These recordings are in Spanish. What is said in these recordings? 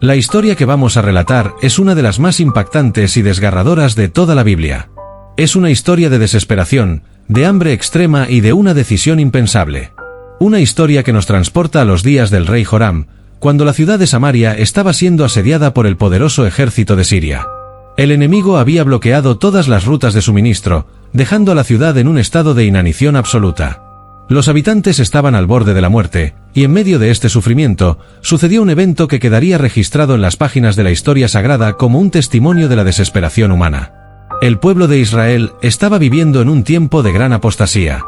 La historia que vamos a relatar es una de las más impactantes y desgarradoras de toda la Biblia. Es una historia de desesperación, de hambre extrema y de una decisión impensable. Una historia que nos transporta a los días del rey Joram, cuando la ciudad de Samaria estaba siendo asediada por el poderoso ejército de Siria. El enemigo había bloqueado todas las rutas de suministro, dejando a la ciudad en un estado de inanición absoluta. Los habitantes estaban al borde de la muerte, y en medio de este sufrimiento, sucedió un evento que quedaría registrado en las páginas de la historia sagrada como un testimonio de la desesperación humana. El pueblo de Israel estaba viviendo en un tiempo de gran apostasía.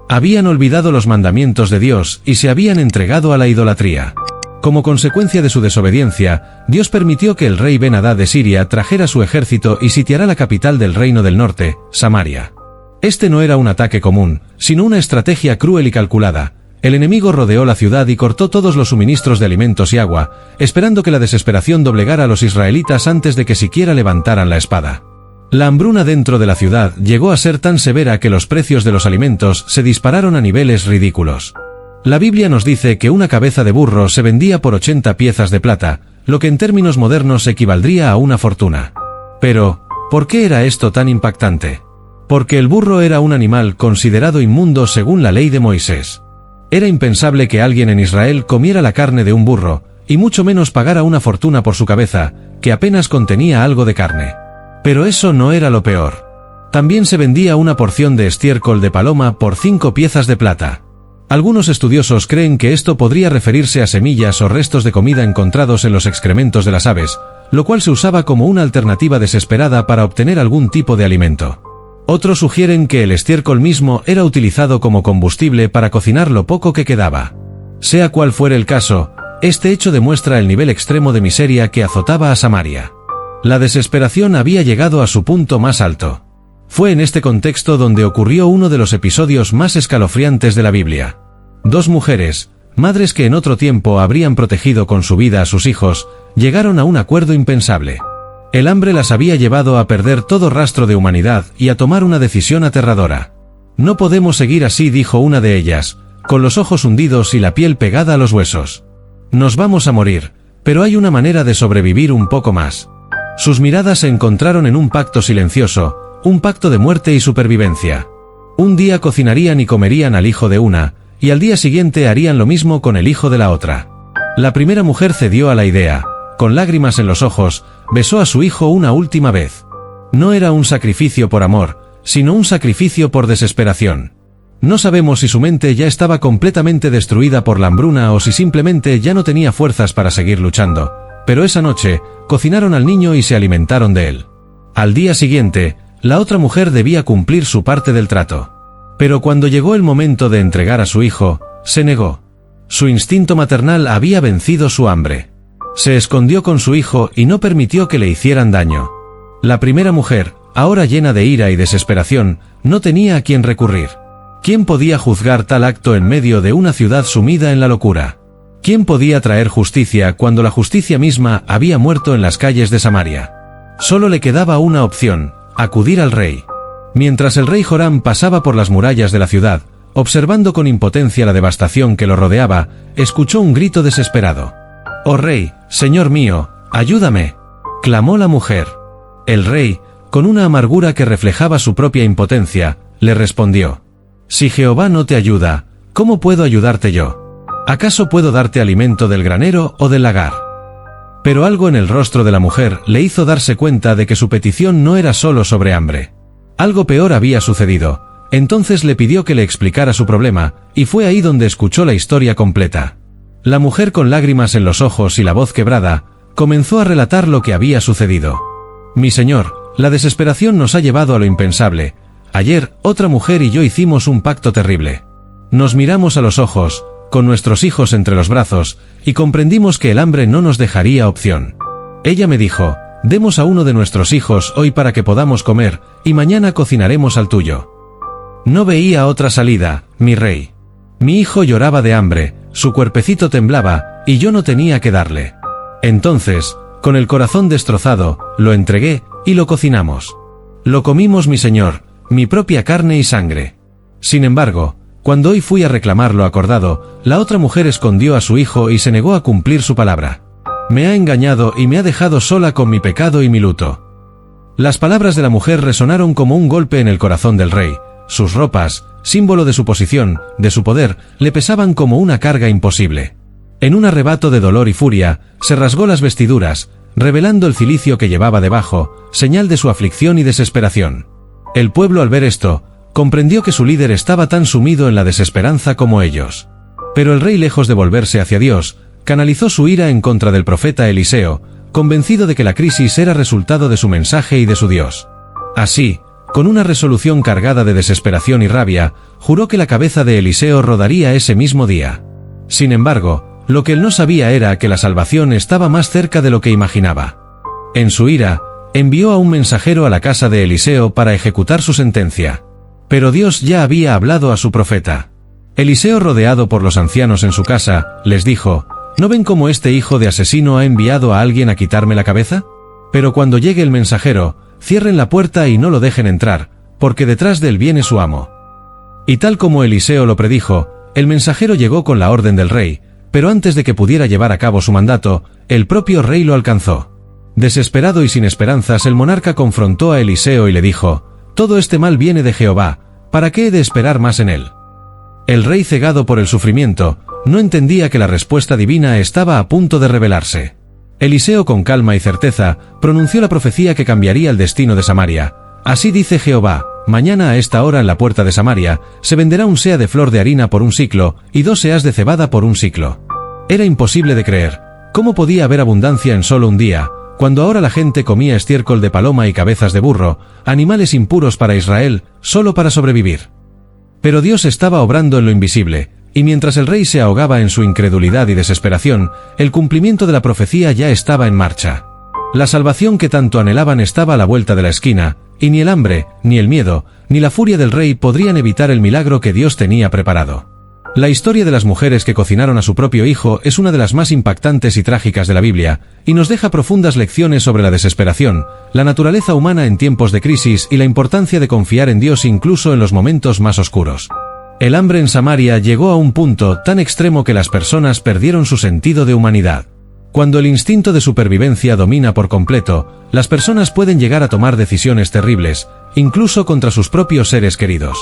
Habían olvidado los mandamientos de Dios y se habían entregado a la idolatría. Como consecuencia de su desobediencia, Dios permitió que el rey Ben-Hadad de Siria trajera su ejército y sitiara la capital del reino del norte, Samaria. Este no era un ataque común, sino una estrategia cruel y calculada. El enemigo rodeó la ciudad y cortó todos los suministros de alimentos y agua, esperando que la desesperación doblegara a los israelitas antes de que siquiera levantaran la espada. La hambruna dentro de la ciudad llegó a ser tan severa que los precios de los alimentos se dispararon a niveles ridículos. La Biblia nos dice que una cabeza de burro se vendía por 80 piezas de plata, lo que en términos modernos equivaldría a una fortuna. Pero, ¿por qué era esto tan impactante? Porque el burro era un animal considerado inmundo según la ley de Moisés. Era impensable que alguien en Israel comiera la carne de un burro, y mucho menos pagara una fortuna por su cabeza, que apenas contenía algo de carne. Pero eso no era lo peor. También se vendía una porción de estiércol de paloma por 5 piezas de plata. Algunos estudiosos creen que esto podría referirse a semillas o restos de comida encontrados en los excrementos de las aves, lo cual se usaba como una alternativa desesperada para obtener algún tipo de alimento. Otros sugieren que el estiércol mismo era utilizado como combustible para cocinar lo poco que quedaba. Sea cual fuere el caso, este hecho demuestra el nivel extremo de miseria que azotaba a Samaria. La desesperación había llegado a su punto más alto. Fue en este contexto donde ocurrió uno de los episodios más escalofriantes de la Biblia. Dos mujeres, madres que en otro tiempo habrían protegido con su vida a sus hijos, llegaron a un acuerdo impensable. El hambre las había llevado a perder todo rastro de humanidad y a tomar una decisión aterradora. «No podemos seguir así», dijo una de ellas, con los ojos hundidos y la piel pegada a los huesos. «Nos vamos a morir, pero hay una manera de sobrevivir un poco más». Sus miradas se encontraron en un pacto silencioso, un pacto de muerte y supervivencia. Un día cocinarían y comerían al hijo de una, y al día siguiente harían lo mismo con el hijo de la otra. La primera mujer cedió a la idea. Con lágrimas en los ojos, besó a su hijo una última vez. No era un sacrificio por amor, sino un sacrificio por desesperación. No sabemos si su mente ya estaba completamente destruida por la hambruna o si simplemente ya no tenía fuerzas para seguir luchando, pero esa noche, cocinaron al niño y se alimentaron de él. Al día siguiente, la otra mujer debía cumplir su parte del trato. Pero cuando llegó el momento de entregar a su hijo, se negó. Su instinto maternal había vencido su hambre. Se escondió con su hijo y no permitió que le hicieran daño. La primera mujer, ahora llena de ira y desesperación, no tenía a quién recurrir. ¿Quién podía juzgar tal acto en medio de una ciudad sumida en la locura? ¿Quién podía traer justicia cuando la justicia misma había muerto en las calles de Samaria? Solo le quedaba una opción: acudir al rey. Mientras el rey Joram pasaba por las murallas de la ciudad, observando con impotencia la devastación que lo rodeaba, escuchó un grito desesperado. «Oh rey, señor mío, ayúdame», clamó la mujer. El rey, con una amargura que reflejaba su propia impotencia, le respondió: «Si Jehová no te ayuda, ¿cómo puedo ayudarte yo? ¿Acaso puedo darte alimento del granero o del lagar?». Pero algo en el rostro de la mujer le hizo darse cuenta de que su petición no era solo sobre hambre. Algo peor había sucedido. Entonces le pidió que le explicara su problema, y fue ahí donde escuchó la historia completa. La mujer, con lágrimas en los ojos y la voz quebrada, comenzó a relatar lo que había sucedido. «Mi señor, la desesperación nos ha llevado a lo impensable. Ayer, otra mujer y yo hicimos un pacto terrible. Nos miramos a los ojos, con nuestros hijos entre los brazos, y comprendimos que el hambre no nos dejaría opción. Ella me dijo: «Demos a uno de nuestros hijos hoy para que podamos comer, y mañana cocinaremos al tuyo». No veía otra salida, mi rey. Mi hijo lloraba de hambre, su cuerpecito temblaba, y yo no tenía que darle. Entonces, con el corazón destrozado, lo entregué, y lo cocinamos. Lo comimos, mi señor, mi propia carne y sangre. Sin embargo, cuando hoy fui a reclamar lo acordado, la otra mujer escondió a su hijo y se negó a cumplir su palabra. Me ha engañado y me ha dejado sola con mi pecado y mi luto. Las palabras de la mujer resonaron como un golpe en el corazón del rey. Sus ropas, símbolo de su posición, de su poder, le pesaban como una carga imposible. En un arrebato de dolor y furia, se rasgó las vestiduras, revelando el cilicio que llevaba debajo, señal de su aflicción y desesperación. El pueblo, al ver esto, comprendió que su líder estaba tan sumido en la desesperanza como ellos. Pero el rey, lejos de volverse hacia Dios, canalizó su ira en contra del profeta Eliseo, convencido de que la crisis era resultado de su mensaje y de su Dios. Así, con una resolución cargada de desesperación y rabia, juró que la cabeza de Eliseo rodaría ese mismo día. Sin embargo, lo que él no sabía era que la salvación estaba más cerca de lo que imaginaba. En su ira, envió a un mensajero a la casa de Eliseo para ejecutar su sentencia. Pero Dios ya había hablado a su profeta. Eliseo, rodeado por los ancianos en su casa, les dijo: ¿No ven cómo este hijo de asesino ha enviado a alguien a quitarme la cabeza? Pero cuando llegue el mensajero, cierren la puerta y no lo dejen entrar, porque detrás de él viene su amo. Y tal como Eliseo lo predijo, el mensajero llegó con la orden del rey, pero antes de que pudiera llevar a cabo su mandato, el propio rey lo alcanzó. Desesperado y sin esperanzas, el monarca confrontó a Eliseo y le dijo: «Todo este mal viene de Jehová, ¿para qué he de esperar más en él?». El rey, cegado por el sufrimiento, no entendía que la respuesta divina estaba a punto de revelarse. Eliseo, con calma y certeza, pronunció la profecía que cambiaría el destino de Samaria. «Así dice Jehová, mañana a esta hora en la puerta de Samaria, se venderá un seah de flor de harina por un siclo, y 2 seahs de cebada por un siclo». Era imposible de creer. ¿Cómo podía haber abundancia en solo un día, cuando ahora la gente comía estiércol de paloma y cabezas de burro, animales impuros para Israel, solo para sobrevivir? Pero Dios estaba obrando en lo invisible, y mientras el rey se ahogaba en su incredulidad y desesperación, el cumplimiento de la profecía ya estaba en marcha. La salvación que tanto anhelaban estaba a la vuelta de la esquina, y ni el hambre, ni el miedo, ni la furia del rey podrían evitar el milagro que Dios tenía preparado. La historia de las mujeres que cocinaron a su propio hijo es una de las más impactantes y trágicas de la Biblia, y nos deja profundas lecciones sobre la desesperación, la naturaleza humana en tiempos de crisis y la importancia de confiar en Dios incluso en los momentos más oscuros. El hambre en Samaria llegó a un punto tan extremo que las personas perdieron su sentido de humanidad. Cuando el instinto de supervivencia domina por completo, las personas pueden llegar a tomar decisiones terribles, incluso contra sus propios seres queridos.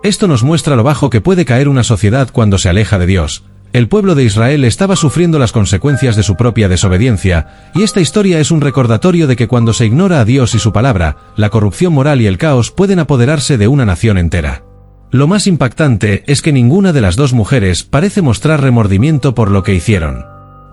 Esto nos muestra lo bajo que puede caer una sociedad cuando se aleja de Dios. El pueblo de Israel estaba sufriendo las consecuencias de su propia desobediencia, y esta historia es un recordatorio de que cuando se ignora a Dios y su palabra, la corrupción moral y el caos pueden apoderarse de una nación entera. Lo más impactante es que ninguna de las dos mujeres parece mostrar remordimiento por lo que hicieron.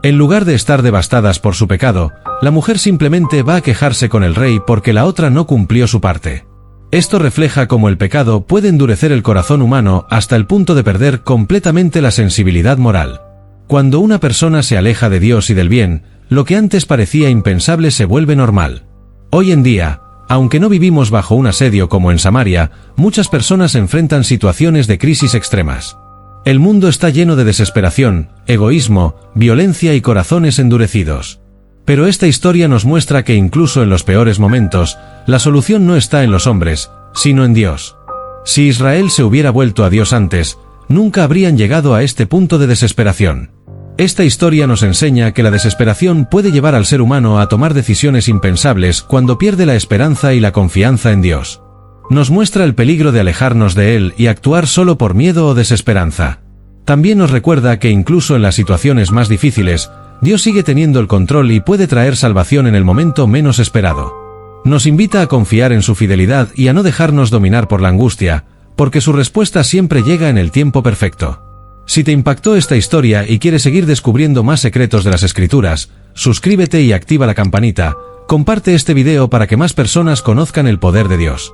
En lugar de estar devastadas por su pecado, la mujer simplemente va a quejarse con el rey porque la otra no cumplió su parte. Esto refleja cómo el pecado puede endurecer el corazón humano hasta el punto de perder completamente la sensibilidad moral. Cuando una persona se aleja de Dios y del bien, lo que antes parecía impensable se vuelve normal. Hoy en día, aunque no vivimos bajo un asedio como en Samaria, muchas personas enfrentan situaciones de crisis extremas. El mundo está lleno de desesperación, egoísmo, violencia y corazones endurecidos. Pero esta historia nos muestra que incluso en los peores momentos, la solución no está en los hombres, sino en Dios. Si Israel se hubiera vuelto a Dios antes, nunca habrían llegado a este punto de desesperación. Esta historia nos enseña que la desesperación puede llevar al ser humano a tomar decisiones impensables cuando pierde la esperanza y la confianza en Dios. Nos muestra el peligro de alejarnos de Él y actuar solo por miedo o desesperanza. También nos recuerda que incluso en las situaciones más difíciles, Dios sigue teniendo el control y puede traer salvación en el momento menos esperado. Nos invita a confiar en su fidelidad y a no dejarnos dominar por la angustia, porque su respuesta siempre llega en el tiempo perfecto. Si te impactó esta historia y quieres seguir descubriendo más secretos de las Escrituras, suscríbete y activa la campanita, comparte este video para que más personas conozcan el poder de Dios.